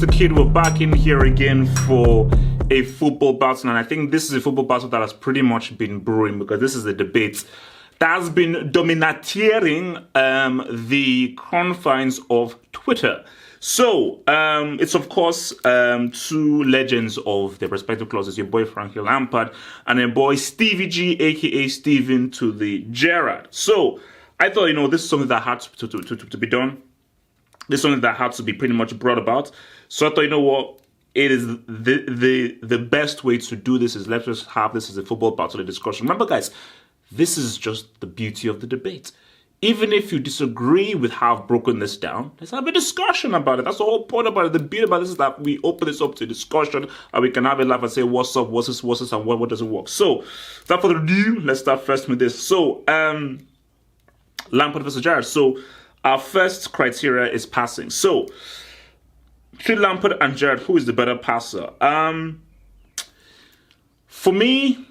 Mr. Kid. We're back in here again for a football battle, and I think this is a football battle that has pretty much been brewing because this is a debate that has been dominating the confines of Twitter. So, it's of course two legends of their respective clubs. Your boy Frankie Lampard and your boy Stevie G, aka Steven to the Gerrard. So, I thought, this is something that had to be done. This is something that had to be pretty much brought about. So I thought, what? It is the best way to do this is let's just have this as a football battle discussion. Remember, guys, this is just the beauty of the debate. Even if you disagree with how I've broken this down, let's have a discussion about it. That's the whole point about it. The beauty about this is that we open this up to discussion and we can have a laugh and say, what's up, what's this, and what doesn't work. So, without further ado, let's start first with this. So, Lampard versus Gerrard. So, our first criteria is passing. So, between Lampard and Gerrard, who is the better passer? For me,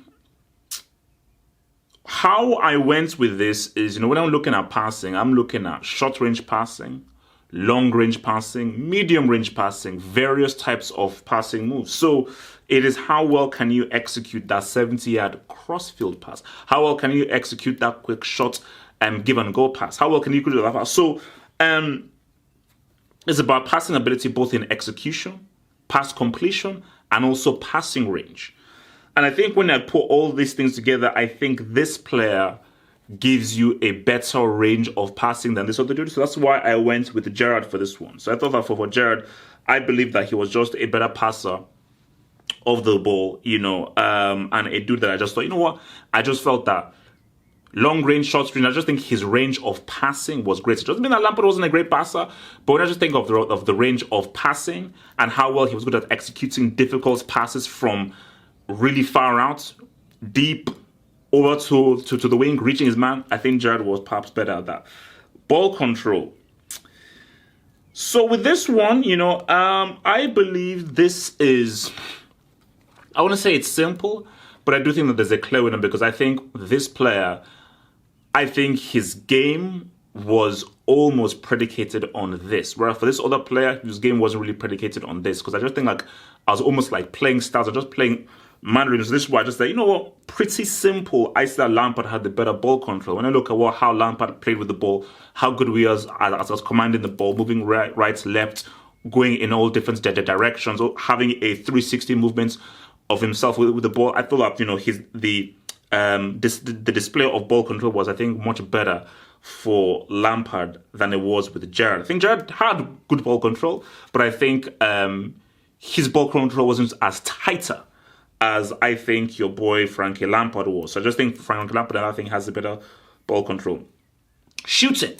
how I went with this is, when I'm looking at passing, I'm looking at short-range passing, long-range passing, medium-range passing, various types of passing moves. So, it is how well can you execute that 70-yard cross-field pass? How well can you execute that quick shot give and go pass? How well can you do that pass? So, it's about passing ability both in execution, pass completion, and also passing range. And I think when I put all these things together, I think this player gives you a better range of passing than this other dude. So that's why I went with Gerrard for this one. So I thought that for Gerrard, I believe that he was just a better passer of the ball, and a dude that I just thought, I just felt that long range, short range, I just think his range of passing was great. It doesn't mean that Lampard wasn't a great passer, but when I just think of the range of passing and how well he was good at executing difficult passes from really far out, deep, over to the wing, reaching his man, I think Gerrard was perhaps better at that. Ball control. So with this one, I believe this is, I want to say it's simple, but I do think that there's a clear winner because I think this player, his game was almost predicated on this. Whereas for this other player, his game wasn't really predicated on this. Because I just think I was almost playing styles. I was just playing mannerisms. So this is why I just say, pretty simple. I said Lampard had the better ball control. When I look at how Lampard played with the ball, how good we as commanding the ball, moving right, left, going in all different directions, or having a 360 movement of himself with the ball. I thought that, the display of ball control was, I think, much better for Lampard than it was with Gerrard. I think Gerrard had good ball control, but I think his ball control wasn't as tighter as I think your boy Frankie Lampard was. So I just think Frankie Lampard, I think, has a better ball control. Shooting.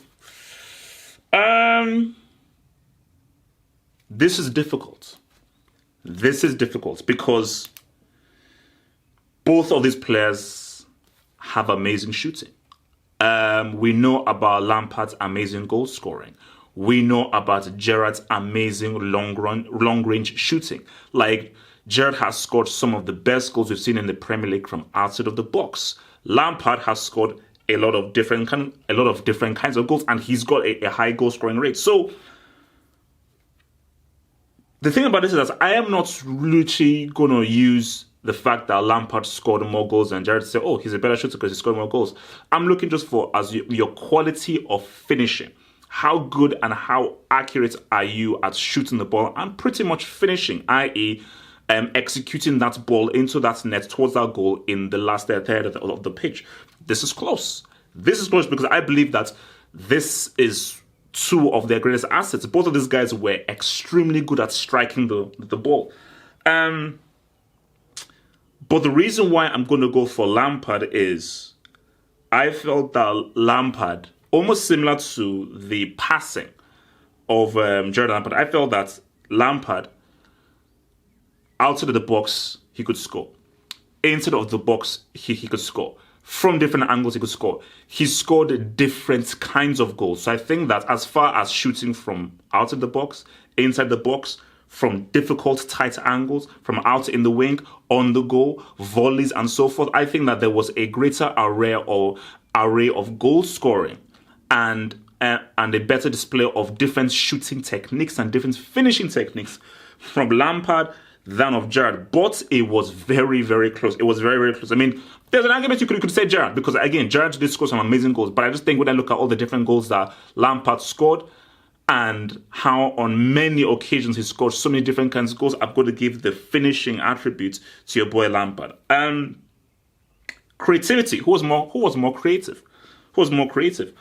This is difficult. This is difficult because both of these players have amazing shooting. We know about Lampard's amazing goal scoring. We know about Gerrard's amazing long-range shooting. Gerrard has scored some of the best goals we've seen in the Premier League from outside of the box. Lampard has scored a lot of different kinds of goals, and he's got a high goal scoring rate. So the thing about this is that I am not literally going to use the fact that Lampard scored more goals than Gerrard to say, he's a better shooter because he scored more goals. I'm looking just for your quality of finishing. How good and how accurate are you at shooting the ball and pretty much finishing, i.e., executing that ball into that net towards that goal in the last third of the pitch. This is close. This is close because I believe that this is two of their greatest assets. Both of these guys were extremely good at striking the ball. But the reason why I'm going to go for Lampard is I felt that Lampard, almost similar to the passing of Gerrard Lampard, I felt that Lampard, outside of the box, he could score. Inside of the box, he could score. From different angles, he could score. He scored different kinds of goals. So I think that as far as shooting from outside the box, inside the box, from difficult tight angles, from out in the wing, on the goal, volleys and so forth, I think that there was a greater array of goal scoring and a better display of different shooting techniques and different finishing techniques from Lampard than of Gerrard. But it was very, very close. It was very, very close. I mean, there's an argument you could say Gerrard, because again, Gerrard did score some amazing goals. But I just think when I look at all the different goals that Lampard scored, and how on many occasions he scored so many different kinds of goals, I've got to give the finishing attributes to your boy Lampard. Creativity. Who was more creative? Who was more creative?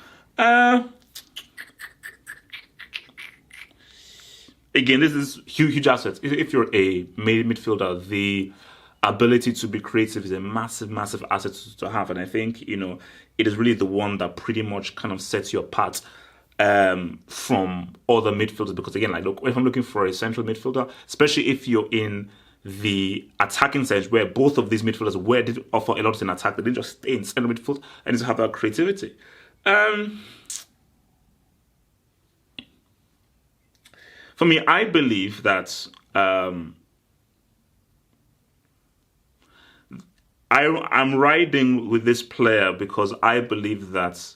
Again, this is huge assets. If you're a midfielder, the ability to be creative is a massive, massive asset to have. And I think, it is really the one that pretty much kind of sets you apart from other midfielders. Because again, like, look, if I'm looking for a central midfielder, especially if you're in the attacking side where both of these midfielders did offer a lot in attack, they didn't just stay in central midfield and just have that creativity. For me, I believe that I'm riding with this player because I believe that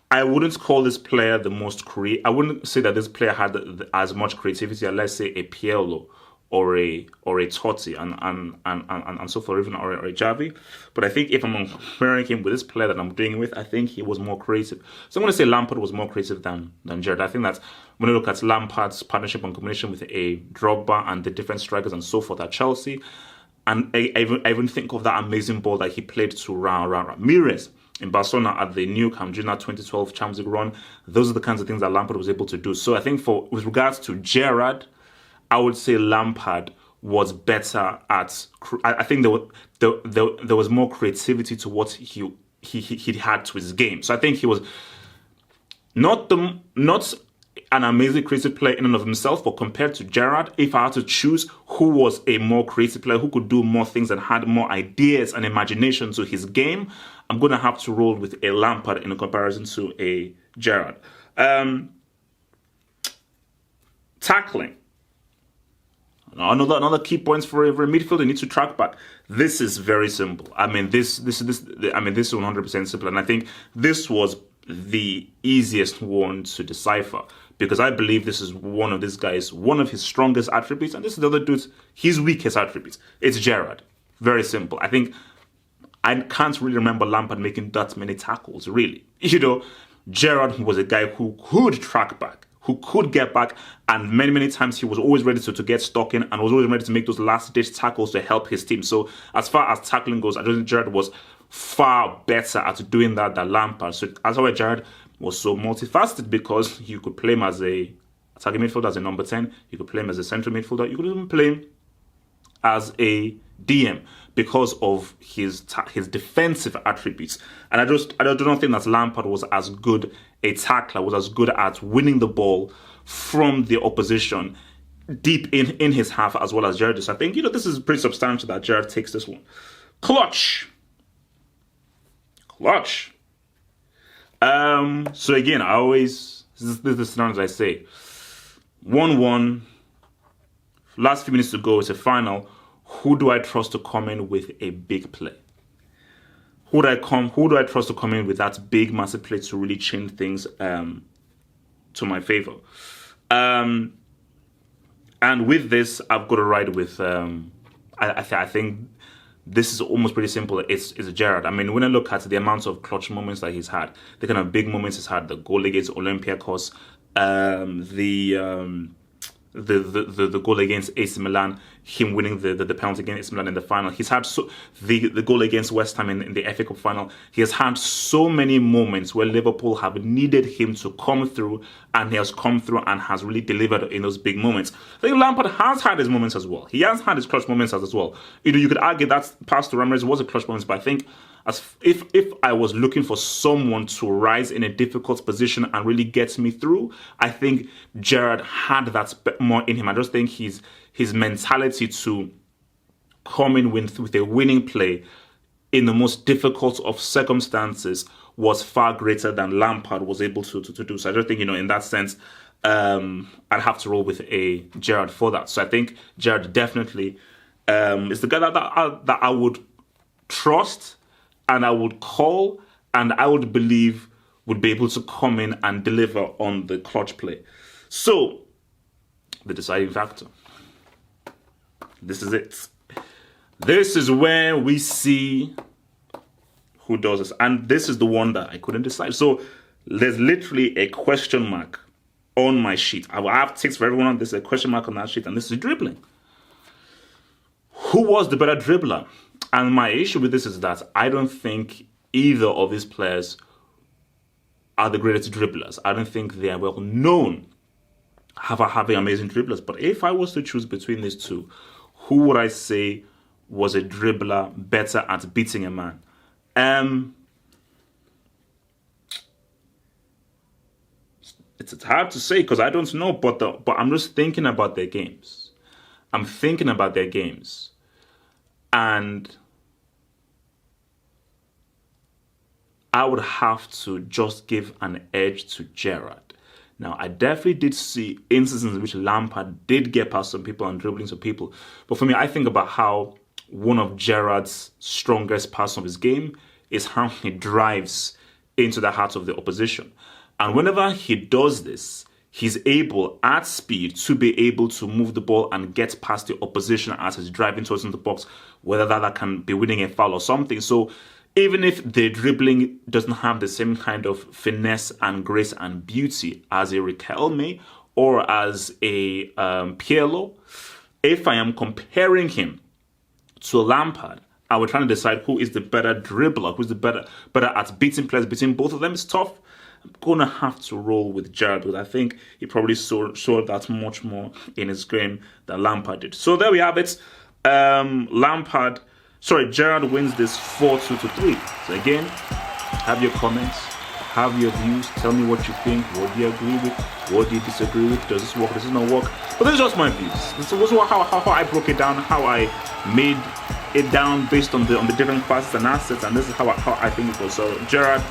I wouldn't call this player the most creative. I wouldn't say that this player had as much creativity as, let's say, a Pirlo or a Totti and so forth, even or a Xavi. But I think if I'm comparing him with this player that I'm doing with, I think he was more creative. So I'm going to say Lampard was more creative than Gerrard. I think that when you look at Lampard's partnership and combination with a Drogba and the different strikers and so forth at Chelsea, and I even think of that amazing ball that he played to Ramirez in Barcelona at the Nou Camp during that 2012 Champions League run. Those are the kinds of things that Lampard was able to do. So I think with regards to Gerrard, I would say Lampard was better at. I think there was more creativity to what he had to his game. So I think he was not an amazing creative player in and of himself, but compared to Gerrard, if I had to choose who was a more creative player, who could do more things and had more ideas and imagination to his game, I'm going to have to roll with a Lampard in comparison to a Gerrard. Tackling. Another key points for a midfielder, you need to track back. This is very simple. I mean, this is 100% simple, and I think this was the easiest one to decipher, because I believe this is one of his strongest attributes, and this is the other dude's his weakest attributes. It's Gerrard. Very simple. I think I can't really remember Lampard making that many tackles, really. Gerrard was a guy who could track back, who could get back, and many times he was always ready to get stuck in and was always ready to make those last-ditch tackles to help his team. So as far as tackling goes, I don't think Gerrard was far better at doing that than Lampard. So that's why Gerrard was so multifaceted, because you could play him as a attacking midfielder, as a number 10, you could play him as a central midfielder, you could even play him as a DM because of his defensive attributes. And I don't think that Lampard was as good a tackler, was as good at winning the ball from the opposition deep in his half as well as Gerrard. So I think, this is pretty substantial that Gerrard takes this one. Clutch. So again, this is the scenario, as I say. 1-1. Last few minutes to go. It's a final. Who do I trust to come in with a big play? Who do I trust to come in with that big, massive play to really change things to my favor? And with this, I've got to ride with. I think this is almost pretty simple. It's Gerrard. I mean, when I look at the amount of clutch moments that he's had, the kind of big moments he's had, the goal against Olympiacos, the goal against AC Milan, him winning the penalty against AC Milan in the final. He's had the goal against West Ham in the FA Cup final. He has had so many moments where Liverpool have needed him to come through, and he has come through and has really delivered in those big moments. I think Lampard has had his moments as well. He has had his clutch moments as well. You could argue that pass to Ramirez was a clutch moment, but I think if I was looking for someone to rise in a difficult position and really get me through, I think Gerrard had that more in him. I just think his mentality to come in with a winning play in the most difficult of circumstances was far greater than Lampard was able to do. So I just think, in that sense, I'd have to roll with a Gerrard for that. So I think Gerrard definitely is the guy that I would trust, and I would call, and I would believe would be able to come in and deliver on the clutch play. So, the deciding factor. This is it. This is where we see who does this. And this is the one that I couldn't decide. So there's literally a question mark on my sheet. I have ticks for everyone. There's a question mark on that sheet. And this is dribbling. Who was the better dribbler? And my issue with this is that I don't think either of these players are the greatest dribblers. I don't think they are well known having amazing dribblers. But if I was to choose between these two, who would I say was a dribbler better at beating a man? It's hard to say because I don't know, but I'm just thinking about their games. I'm thinking about their games. And I would have to just give an edge to Gerrard. Now, I definitely did see instances in which Lampard did get past some people and dribbling some people. But for me, I think about how one of Gerrard's strongest parts of his game is how he drives into the heart of the opposition. And whenever he does this, he's able, at speed, to be able to move the ball and get past the opposition as he's driving towards the box, whether that can be winning a foul or something. So even if the dribbling doesn't have the same kind of finesse and grace and beauty as a Riquelme or as a Pirlo, if I am comparing him to Lampard, I was trying to decide who is the better dribbler, who's the better at beating players between both of them. It's tough. I'm going to have to roll with Gerrard because I think he probably showed that much more in his game than Lampard did. So there we have it. Gerrard wins this 4-2 to 3. So again, have your comments, have your views, tell me what you think, what do you agree with, what do you disagree with, does this work, does this not work? But this is just my views. This was how I broke it down, how I made it down based on the different classes and assets, and this is how I think it goes. So Gerrard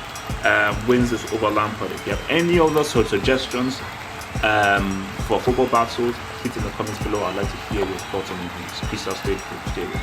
wins this over Lampard. If you have any other sort of suggestions for football battles, hit in the comments below. I'd like to hear your thoughts on these. Peace out, stay cool, stay with.